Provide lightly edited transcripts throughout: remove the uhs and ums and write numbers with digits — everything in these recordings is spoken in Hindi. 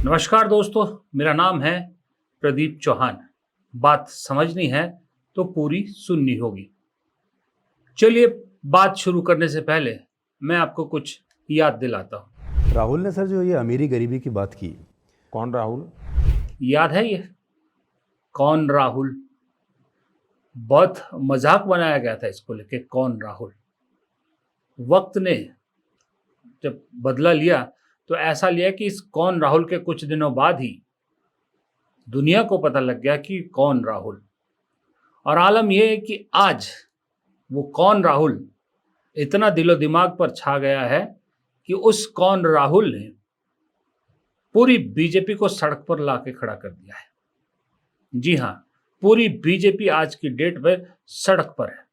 नमस्कार दोस्तों, मेरा नाम है प्रदीप चौहान। बात समझनी है तो पूरी सुननी होगी। चलिए, बात शुरू करने से पहले मैं आपको कुछ याद दिलाता हूँ। राहुल ने सर जो ये अमीरी गरीबी की बात की, कौन राहुल? याद है ये कौन राहुल? बहुत मजाक बनाया गया था इसको लेके, कौन राहुल। वक्त ने जब बदला लिया तो ऐसा लिया कि इस कौन राहुल के कुछ दिनों बाद ही दुनिया को पता लग गया कि कौन राहुल। और आलम यह है कि आज वो कौन राहुल इतना दिलो दिमाग पर छा गया है कि उस कौन राहुल ने पूरी बीजेपी को सड़क पर लाके खड़ा कर दिया है। जी हां, पूरी बीजेपी आज की डेट में सड़क पर है।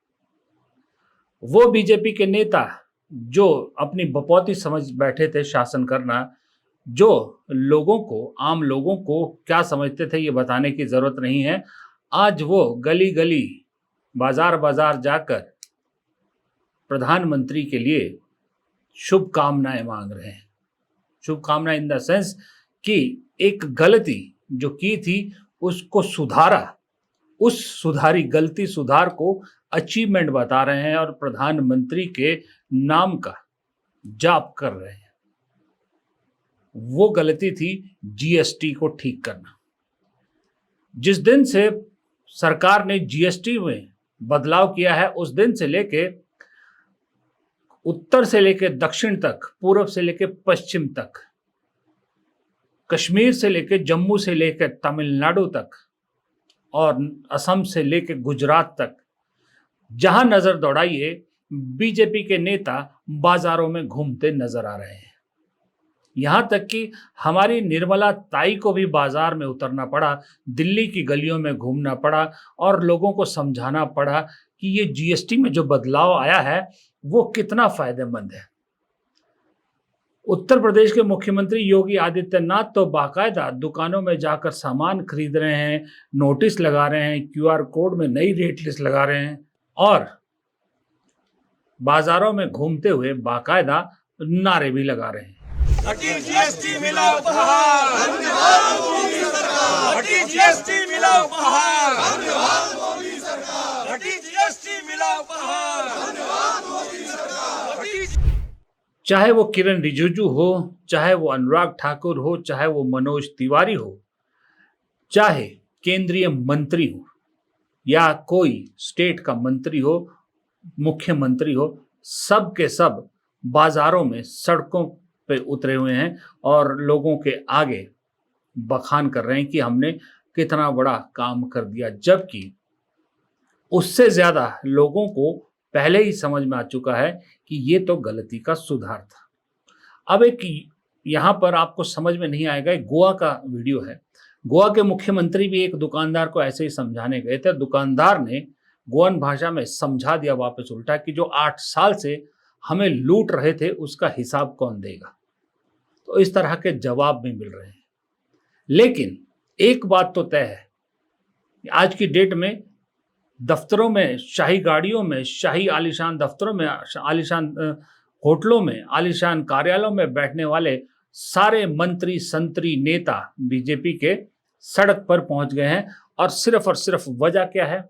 वो बीजेपी के नेता जो अपनी बपौती समझ बैठे थे शासन करना, जो लोगों को, आम लोगों को क्या समझते थे ये बताने की जरूरत नहीं है। आज वो गली गली, बाजार बाजार जाकर प्रधानमंत्री के लिए शुभकामनाएं मांग रहे हैं। शुभकामनाएं इन द सेंस कि एक गलती जो की थी उसको सुधारा, उस सुधारी गलती सुधार को अचीवमेंट बता रहे हैं और प्रधानमंत्री के नाम का जाप कर रहे हैं। वो गलती थी जीएसटी को ठीक करना। जिस दिन से सरकार ने जीएसटी में बदलाव किया है, उस दिन से लेके उत्तर से लेके दक्षिण तक, पूर्व से लेके पश्चिम तक, कश्मीर से लेके जम्मू से लेके तमिलनाडु तक और असम से लेके गुजरात तक, जहां नजर दौड़ाइए बीजेपी के नेता बाजारों में घूमते नजर आ रहे हैं। यहां तक कि हमारी निर्मला ताई को भी बाजार में उतरना पड़ा, दिल्ली की गलियों में घूमना पड़ा और लोगों को समझाना पड़ा कि ये जीएसटी में जो बदलाव आया है वो कितना फायदेमंद है। उत्तर प्रदेश के मुख्यमंत्री योगी आदित्यनाथ तो बाकायदा दुकानों में जाकर सामान खरीद रहे हैं, नोटिस लगा रहे हैं, क्यूआर कोड में नई रेट लिस्ट लगा रहे हैं और बाजारों में घूमते हुए बाकायदा नारे भी लगा रहे हैं। हटी जीएसटी मिला उपहार, धन्यवाद मोदी सरकार। हटी जीएसटी मिला उपहार, धन्यवाद मोदी सरकार। हटी जीएसटी मिला उपहार, धन्यवाद मोदी सरकार। चाहे वो किरण रिजिजू हो, चाहे वो अनुराग ठाकुर हो, चाहे वो मनोज तिवारी हो, चाहे केंद्रीय मंत्री हो या कोई स्टेट का मंत्री हो, मुख्यमंत्री हो, सब के सब बाजारों में, सड़कों पे उतरे हुए हैं और लोगों के आगे बखान कर रहे हैं कि हमने कितना बड़ा काम कर दिया, जबकि उससे ज्यादा लोगों को पहले ही समझ में आ चुका है कि ये तो गलती का सुधार था। अब एक यहां पर आपको समझ में नहीं आएगा, एक गोवा का वीडियो है। गोवा के मुख्यमंत्री भी एक दुकानदार को ऐसे ही समझाने गए थे। दुकानदार ने गोवन भाषा में समझा दिया वापस उल्टा कि जो 8 साल से हमें लूट रहे थे उसका हिसाब कौन देगा। तो इस तरह के जवाब भी मिल रहे हैं। लेकिन एक बात तो तय है, आज की डेट में दफ्तरों में, शाही गाड़ियों में, शाही आलीशान दफ्तरों में, आलीशान होटलों में, आलीशान कार्यालयों में बैठने वाले सारे मंत्री, संतरी, नेता बीजेपी के सड़क पर पहुंच गए हैं। और सिर्फ वजह क्या है?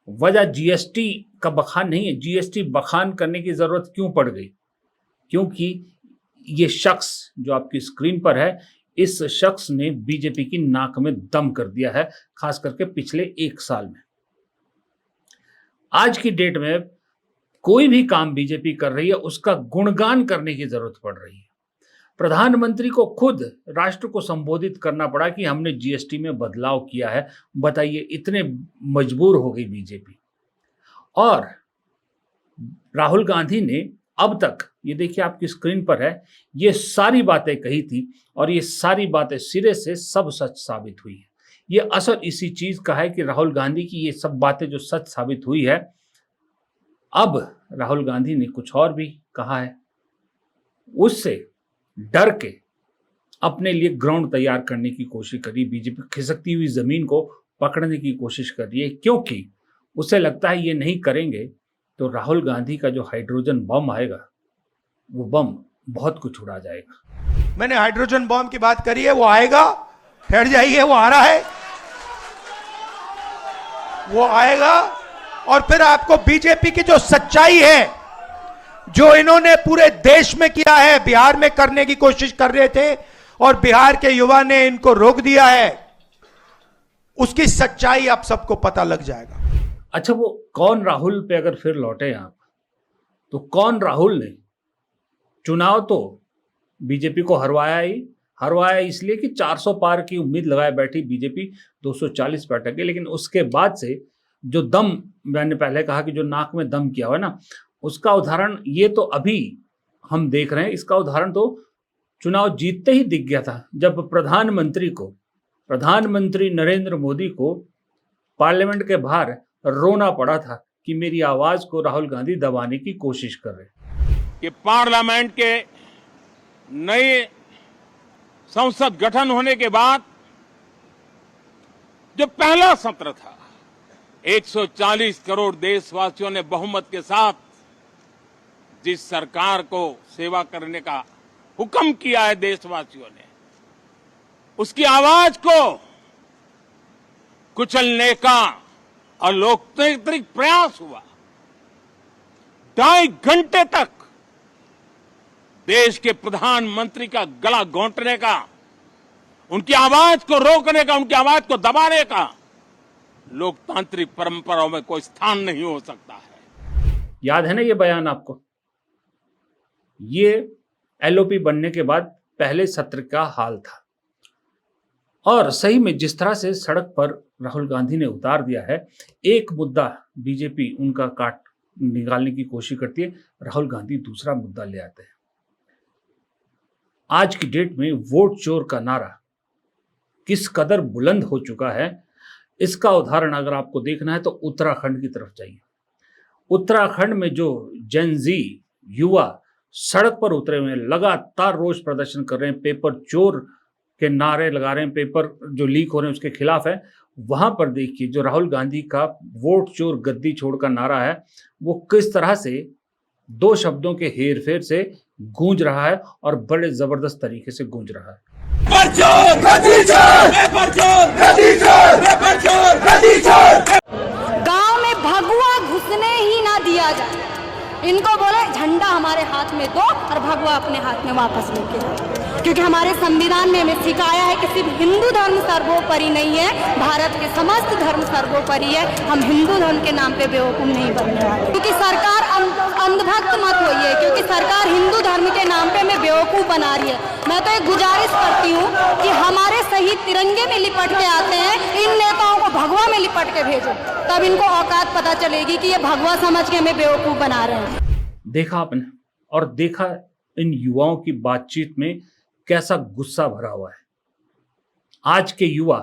वजह जीएसटी का बखान नहीं है। जीएसटी बखान करने की जरूरत क्यों पड़ गई? क्योंकि ये शख्स जो आपकी स्क्रीन पर है, इस शख्स ने बीजेपी की नाक में दम कर दिया है, खास करके पिछले 1 साल में। आज की डेट में कोई भी काम बीजेपी कर रही है उसका गुणगान करने की जरूरत पड़ रही है। प्रधानमंत्री को खुद राष्ट्र को संबोधित करना पड़ा कि हमने जीएसटी में बदलाव किया है। बताइए, इतने मजबूर हो गई बीजेपी। और राहुल गांधी ने अब तक, ये देखिए आपकी स्क्रीन पर है, ये सारी बातें कही थी और ये सारी बातें सिरे से सब सच साबित हुई है। ये असर इसी चीज का है कि राहुल गांधी की ये सब बातें जो सच साबित हुई है, अब राहुल गांधी ने कुछ और भी कहा है। उससे डर के अपने लिए ग्राउंड तैयार करने की कोशिश करी। बीजेपी खिसकती हुई जमीन को पकड़ने की कोशिश कर रही है, क्योंकि उसे लगता है ये नहीं करेंगे तो राहुल गांधी का जो हाइड्रोजन बम आएगा, वो बम बहुत कुछ उड़ा जाएगा। मैंने हाइड्रोजन बॉम्ब की बात करी है, वो आएगा, ठहर जाइए, वो आ रहा है, वो आएगा। और फिर आपको बीजेपी की जो सच्चाई है, जो इन्होंने पूरे देश में किया है, बिहार में करने की कोशिश कर रहे थे और बिहार के युवा ने इनको रोक दिया है, उसकी सच्चाई आप सबको पता लग जाएगा। अच्छा, वो कौन राहुल पे अगर फिर लौटे आप, तो कौन राहुल ने चुनाव तो बीजेपी को हरवाया इसलिए कि 400 पार की उम्मीद लगाए बैठी बीजेपी 240 पर अटक गई। लेकिन उसके बाद से जो दम, मैंने पहले कहा कि जो नाक में दम किया हुआ है ना, उसका उदाहरण ये तो अभी हम देख रहे हैं। इसका उदाहरण तो चुनाव जीतते ही दिख गया था, जब प्रधानमंत्री नरेंद्र मोदी को पार्लियामेंट के बाहर रोना पड़ा था कि मेरी आवाज को राहुल गांधी दबाने की कोशिश कर रहे हैं। कि पार्लियामेंट के नए संसद गठन होने के बाद जो पहला सत्र था, 140 करोड़ देशवासियों ने बहुमत के साथ जिस सरकार को सेवा करने का हुक्म किया है देशवासियों ने, उसकी आवाज को कुचलने का अलोकतांत्रिक प्रयास हुआ। 2.5 घंटे तक देश के प्रधानमंत्री का गला घोंटने का, उनकी आवाज को रोकने का, उनकी आवाज को दबाने का लोकतांत्रिक परंपराओं में कोई स्थान नहीं हो सकता है। याद है ना ये बयान आपको? ये एलओपी बनने के बाद पहले सत्र का हाल था। और सही में जिस तरह से सड़क पर राहुल गांधी ने उतार दिया है, एक मुद्दा बीजेपी उनका काट निकालने की कोशिश करती है, राहुल गांधी दूसरा मुद्दा ले आते हैं। आज की डेट में वोट चोर का नारा किस कदर बुलंद हो चुका है, इसका उदाहरण अगर आपको देखना है तो उत्तराखंड की तरफ जाइए। उत्तराखंड में जो जेनजी युवा सड़क पर उतरे हुए हैं, लगातार रोष प्रदर्शन कर रहे हैं, पेपर चोर के नारे लगा रहे हैं, पेपर जो लीक हो रहे हैं उसके खिलाफ है। वहां पर देखिए जो राहुल गांधी का वोट चोर गद्दी छोड़ का नारा है, वो किस तरह से 2 शब्दों के हेर फेर से गूंज रहा है और बड़े जबरदस्त तरीके से गूंज रहा है। गांव में भगवा घुसने ही ना दिया जाए। इनको बोले झंडा हमारे हाथ में दो और भगवा अपने हाथ में वापस लेके आओ, क्योंकि हमारे संविधान में हमें सिखाया है कि सिर्फ हिंदू धर्म सर्वोपरि नहीं है, भारत के समस्त धर्म सर्वोपरि है। हम हिंदू धर्म के नाम पे बेवकूफ नहीं बनने वाले, क्योंकि सरकार अंधभक्त मत होइए, क्योंकि सरकार हिंदू धर्म के नाम पे हमें बेवकूफ बना रही है। मैं तो एक गुजारिश करती हूँ कि हमारे शहीद तिरंगे में लिपट के आते हैं, इन नेताओं को भगवा में लिपट के भेजो, तब इनको औकात पता चलेगी कि ये भगवा समझ के हमें बेवकूफ बना रहे हैं। देखा आपने, और देखा इन युवाओं की बातचीत में कैसा गुस्सा भरा हुआ है। आज के युवा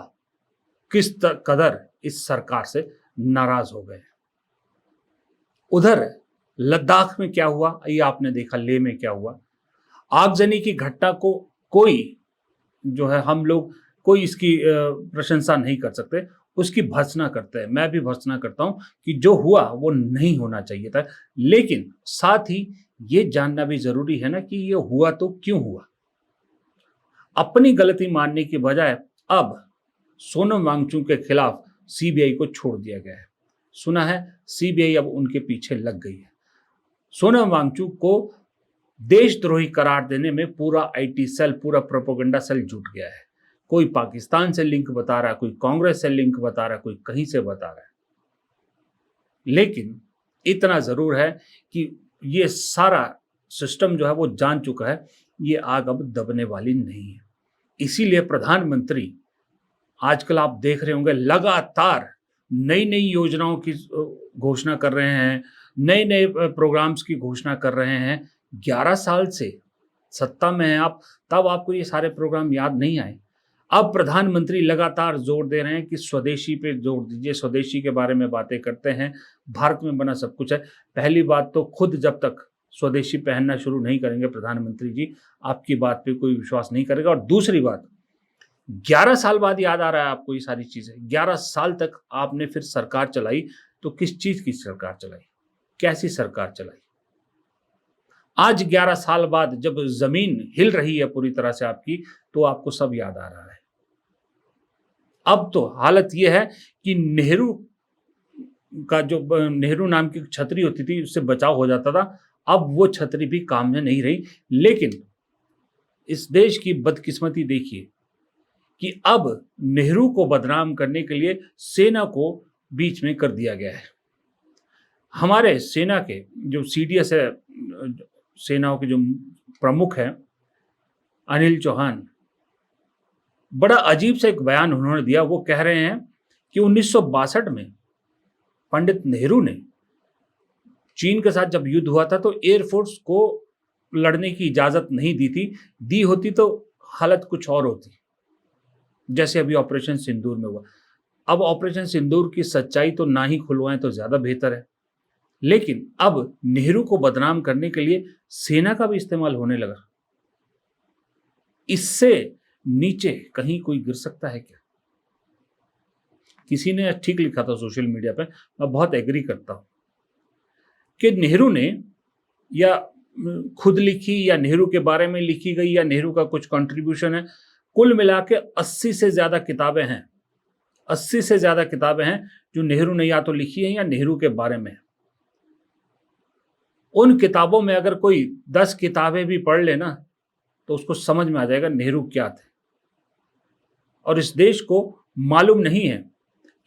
किस कदर इस सरकार से नाराज हो गए। उधर लद्दाख में क्या हुआ ये आपने देखा, लेह में क्या हुआ। आगजनी की घटना को कोई जो है, हम लोग कोई इसकी प्रशंसा नहीं कर सकते, उसकी भर्त्सना करते हैं। मैं भी भर्त्सना करता हूं कि जो हुआ वो नहीं होना चाहिए था, लेकिन साथ ही ये जानना भी जरूरी है ना कि ये हुआ तो क्यों हुआ। अपनी गलती मानने की बजाय अब सोनम वांगचुक के खिलाफ सीबीआई को छोड़ दिया गया है। सुना है सीबीआई अब उनके पीछे लग गई है। सोनम वांगचुक को देशद्रोही करार देने में पूरा आईटी सेल, पूरा प्रोपेगेंडा सेल जुट गया है। कोई पाकिस्तान से लिंक बता रहा है, कोई कांग्रेस से लिंक बता रहा है, कोई कहीं से बता रहा है। लेकिन इतना जरूर है कि ये सारा सिस्टम जो है वो जान चुका है ये आग अब दबने वाली नहीं है। इसीलिए प्रधानमंत्री आजकल आप देख रहे होंगे लगातार नई नई योजनाओं की घोषणा कर रहे हैं, नए नए प्रोग्राम्स की घोषणा कर रहे हैं। 11 साल से सत्ता में हैं आप, तब आपको ये सारे प्रोग्राम याद नहीं आए। अब प्रधानमंत्री लगातार जोर दे रहे हैं कि स्वदेशी पे जोर दीजिए, स्वदेशी के बारे में बातें करते हैं, भारत में बना सब कुछ है। पहली बात तो खुद जब तक स्वदेशी पहनना शुरू नहीं करेंगे प्रधानमंत्री जी, आपकी बात पे कोई विश्वास नहीं करेगा। और दूसरी बात, 11 साल बाद याद आ रहा है आपको ये सारी चीजें। 11 साल तक आपने फिर सरकार चलाई, तो किस चीज की सरकार चलाई, कैसी सरकार चलाई? आज 11 साल बाद जब जमीन हिल रही है पूरी तरह से आपकी, तो आपको सब याद आ रहा है। अब तो हालत यह है कि नेहरू का जो नेहरू नाम की छतरी होती थी उससे बचाव हो जाता था, अब वो छतरी भी काम में नहीं रही। लेकिन इस देश की बदकिस्मती देखिए कि अब नेहरू को बदनाम करने के लिए सेना को बीच में कर दिया गया है। हमारे सेना के जो सीडीएस है, सेनाओं के जो प्रमुख हैं अनिल चौहान, बड़ा अजीब सा एक बयान उन्होंने दिया। वो कह रहे हैं कि 1962 में पंडित नेहरू ने चीन के साथ जब युद्ध हुआ था तो एयरफोर्स को लड़ने की इजाजत नहीं दी थी, दी होती तो हालत कुछ और होती, जैसे अभी ऑपरेशन सिंदूर में हुआ। अब ऑपरेशन सिंदूर की सच्चाई तो ना ही खुलवाएं तो ज्यादा बेहतर है। लेकिन अब नेहरू को बदनाम करने के लिए सेना का भी इस्तेमाल होने लगा। इससे नीचे कहीं कोई गिर सकता है क्या? किसी ने ठीक लिखा था सोशल मीडिया पे, मैं बहुत एग्री करता हूं कि नेहरू ने या खुद लिखी या नेहरू के बारे में लिखी गई या नेहरू का कुछ कंट्रीब्यूशन है, कुल मिला के 80 से ज्यादा किताबें हैं, 80 से ज्यादा किताबें हैं जो नेहरू ने या तो लिखी है या नेहरू के बारे में। उन किताबों में अगर कोई 10 किताबें भी पढ़ लेना तो उसको समझ में आ जाएगा नेहरू क्या थे। और इस देश को मालूम नहीं है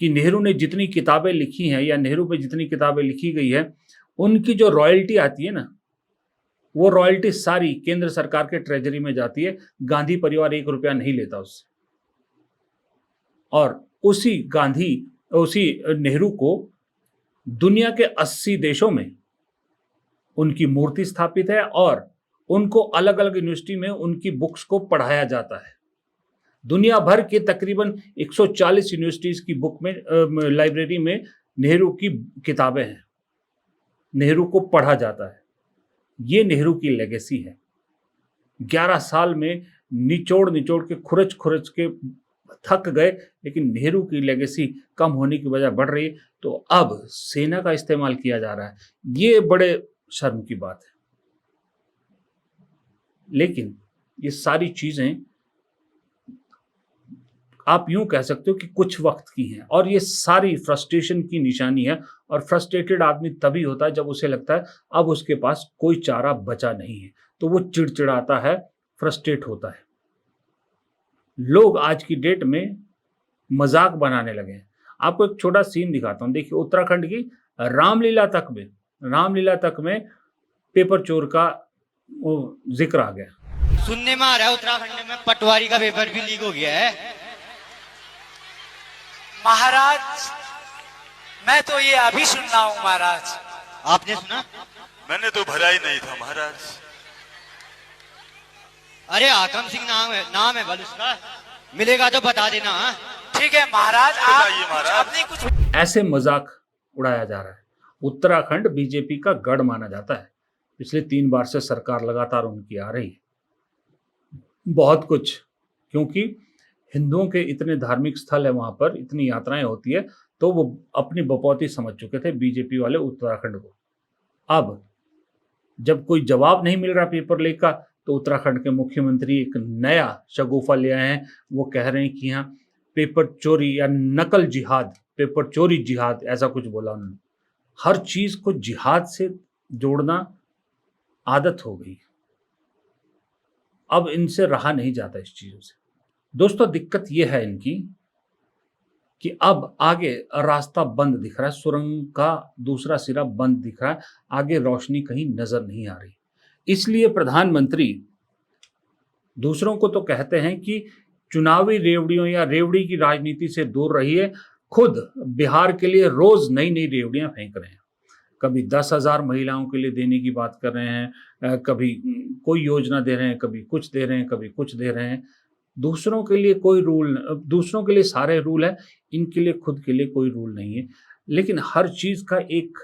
कि नेहरू ने जितनी किताबें लिखी हैं या नेहरू पे जितनी किताबें लिखी गई है, उनकी जो रॉयल्टी आती है ना, वो रॉयल्टी सारी केंद्र सरकार के ट्रेजरी में जाती है। गांधी परिवार 1 रुपया नहीं लेता उससे। और उसी नेहरू को दुनिया के 80 देशों में उनकी मूर्ति स्थापित है और उनको अलग अलग यूनिवर्सिटी में उनकी बुक्स को पढ़ाया जाता है। दुनिया भर के तकरीबन 140 यूनिवर्सिटीज की बुक में लाइब्रेरी में नेहरू की किताबें हैं, नेहरू को पढ़ा जाता है। ये नेहरू की लेगेसी है। 11 साल में निचोड़ के खुरच के थक गए, लेकिन नेहरू की लेगेसी कम होने की वजह बढ़ रही है। तो अब सेना का इस्तेमाल किया जा रहा है, ये बड़े शर्म की बात है। लेकिन ये सारी चीजें आप यूं कह सकते हो कि कुछ वक्त की हैं, और ये सारी फ्रस्ट्रेशन की निशानी है। और फ्रस्ट्रेटेड आदमी तभी होता है जब उसे लगता है अब उसके पास कोई चारा बचा नहीं है, तो वो चिड़चिड़ाता है, फ्रस्ट्रेट होता है। लोग आज की डेट में मजाक बनाने लगे हैं। आपको एक छोटा सीन दिखाता हूं। देखिए, उत्तराखंड की रामलीला तक में पेपर चोर का वो जिक्र आ गया। सुनने में आ रहा है उत्तराखंड में पटवारी का पेपर भी लीक हो गया है। महाराज, मैं तो ये अभी सुन रहा हूँ महाराज। आपने सुना? मैंने तो भरा ही नहीं था महाराज। अरे आकम सिंह नाम है बल उसका, मिलेगा तो बता देना। ठीक है महाराज, बताइए आप महाराज। अपनी कुछ ऐसे मजाक उड़ाया जा रहा है। उत्तराखंड बीजेपी का गढ़ माना जाता है। पिछले 3 बार से सरकार लगातार उनकी आ रही है। बहुत कुछ, क्योंकि हिंदुओं के इतने धार्मिक स्थल है, वहां पर इतनी यात्राएं होती है, तो वो अपनी बपौती समझ चुके थे बीजेपी वाले उत्तराखंड को। अब जब कोई जवाब नहीं मिल रहा पेपर लीक का, तो उत्तराखंड के मुख्यमंत्री एक नया शगुफा ले आए हैं। वो कह रहे हैं कि यहाँ पेपर चोरी या नकल जिहाद, पेपर चोरी जिहाद, ऐसा कुछ बोला उन्होंने। हर चीज को जिहाद से जोड़ना आदत हो गई। अब इनसे रहा नहीं जाता इस चीजों से। दोस्तों, दिक्कत यह है इनकी कि अब आगे रास्ता बंद दिख रहा है, सुरंग का दूसरा सिरा बंद दिख रहा है, आगे रोशनी कहीं नजर नहीं आ रही। इसलिए प्रधानमंत्री दूसरों को तो कहते हैं कि चुनावी रेवड़ियों या रेवड़ी की राजनीति से दूर रहिए, खुद बिहार के लिए रोज नई नई रेवड़ियां फेंक रहे हैं। कभी 10,000 महिलाओं के लिए देने की बात कर रहे हैं, कभी कोई योजना दे रहे हैं, कभी कुछ दे रहे हैं, कभी कुछ दे रहे हैं। दूसरों के लिए कोई रूल, दूसरों के लिए सारे रूल है, इनके लिए खुद के लिए कोई रूल नहीं है। लेकिन हर चीज का एक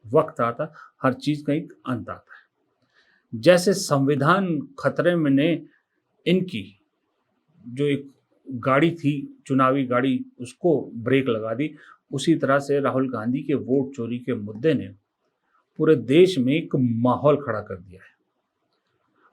वक्त आता, हर चीज का एक अंत आता है। जैसे संविधान खतरे में ने इनकी जो एक गाड़ी थी, चुनावी गाड़ी, उसको ब्रेक लगा दी, उसी तरह से राहुल गांधी के वोट चोरी के मुद्दे ने पूरे देश में एक माहौल खड़ा कर दिया है।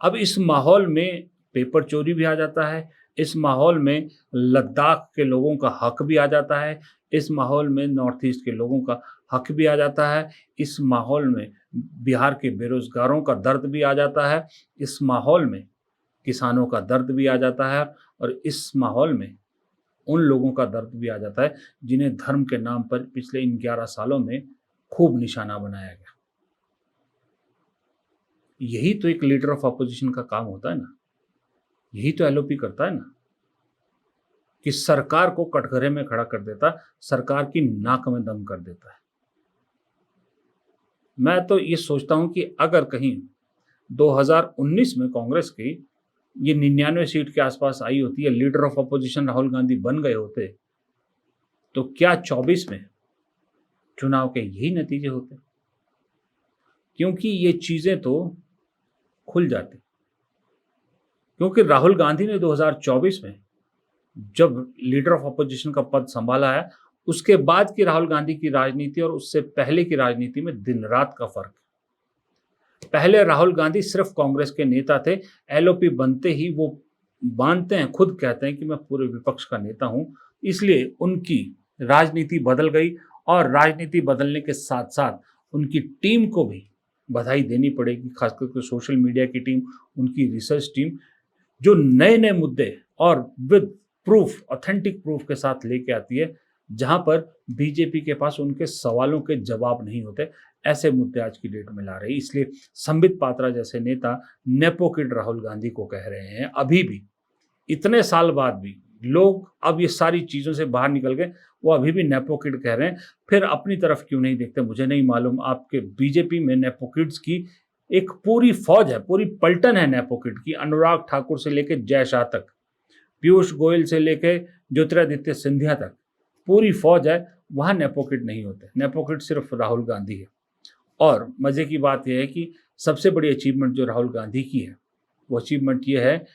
अब इस माहौल में पेपर चोरी भी आ जाता है, इस माहौल में लद्दाख के लोगों का हक भी आ जाता है, इस माहौल में नॉर्थ ईस्ट के लोगों का हक भी आ जाता है, इस माहौल में बिहार के बेरोजगारों का दर्द भी आ जाता है, इस माहौल में किसानों का दर्द भी आ जाता है, और इस माहौल में उन लोगों का दर्द भी आ जाता है जिन्हें धर्म के नाम पर पिछले इन 11 सालों में खूब निशाना बनाया गया। यही तो एक लीडर ऑफ अपोजिशन का काम होता है ना, यही तो एलओपी करता है ना, कि सरकार को कटघरे में खड़ा कर देता, सरकार की नाक में दम कर देता है। मैं तो ये सोचता हूं कि अगर कहीं 2019 में कांग्रेस की ये 99 सीट के आसपास आई होती है, leader of opposition Rahul Gandhi बन गए होते, तो क्या 24 में चुनाव के यही नतीजे होते? क्योंकि ये चीजें तो खुल जाती, क्योंकि राहुल गांधी ने 2024 में जब लीडर ऑफ अपोजिशन का पद संभाला है, उसके बाद की राहुल गांधी की राजनीति और उससे पहले की राजनीति में दिन रात का फर्क है। पहले राहुल गांधी सिर्फ कांग्रेस के नेता थे, एलओपी बनते ही वो मानते हैं, खुद कहते हैं कि मैं पूरे विपक्ष का नेता हूं, इसलिए उनकी राजनीति बदल गई, और राजनीति बदलने के साथ साथ उनकी टीम को भी बधाई देनी पड़ेगी, खासकर के सोशल मीडिया की टीम, उनकी रिसर्च टीम, जो नए नए मुद्दे और विद प्रूफ, ऑथेंटिक प्रूफ के साथ लेके आती है, जहां पर बीजेपी के पास उनके सवालों के जवाब नहीं होते। ऐसे मुद्दे आज की डेट में ला रही है। इसलिए संबित पात्रा जैसे नेता नेपो किड राहुल गांधी को कह रहे हैं, अभी भी इतने साल बाद भी लोग अब ये सारी चीज़ों से बाहर निकल गए, वो अभी भी नेपो किड कह रहे हैं। फिर अपनी तरफ क्यों नहीं देखते, मुझे नहीं मालूम। आपके बीजेपी में नेपो किड्स की एक पूरी फौज है, पूरी पलटन है नेपो किड की, अनुराग ठाकुर से लेकर जय शाह तक, पीयूष गोयल से लेकर ज्योतिरादित्य सिंधिया तक पूरी फौज है। वहाँ नेपो किड नहीं होते, नेपो किड सिर्फ राहुल गांधी है। और मज़े की बात यह है कि सबसे बड़ी अचीवमेंट जो राहुल गांधी की है, वो अचीवमेंट ये है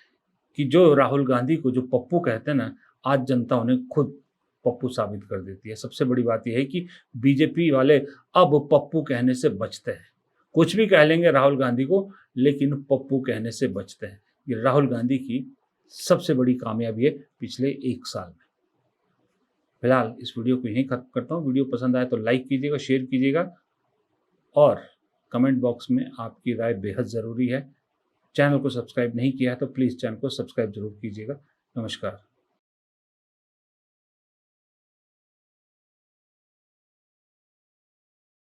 कि जो राहुल गांधी को जो पप्पू कहते हैं ना, आज जनता उन्हें खुद पप्पू साबित कर देती है। सबसे बड़ी बात यह है कि बीजेपी वाले अब पप्पू कहने से बचते हैं। कुछ भी कह लेंगे राहुल गांधी को, लेकिन पप्पू कहने से बचते हैं। ये राहुल गांधी की सबसे बड़ी कामयाबी है पिछले 1 साल में। फिलहाल इस वीडियो को यहीं खत्म करता हूँ। वीडियो पसंद आए तो लाइक कीजिएगा, शेयर कीजिएगा, और कमेंट बॉक्स में आपकी राय बेहद ज़रूरी है। चैनल को सब्सक्राइब नहीं किया है तो प्लीज़ चैनल को सब्सक्राइब जरूर कीजिएगा। नमस्कार।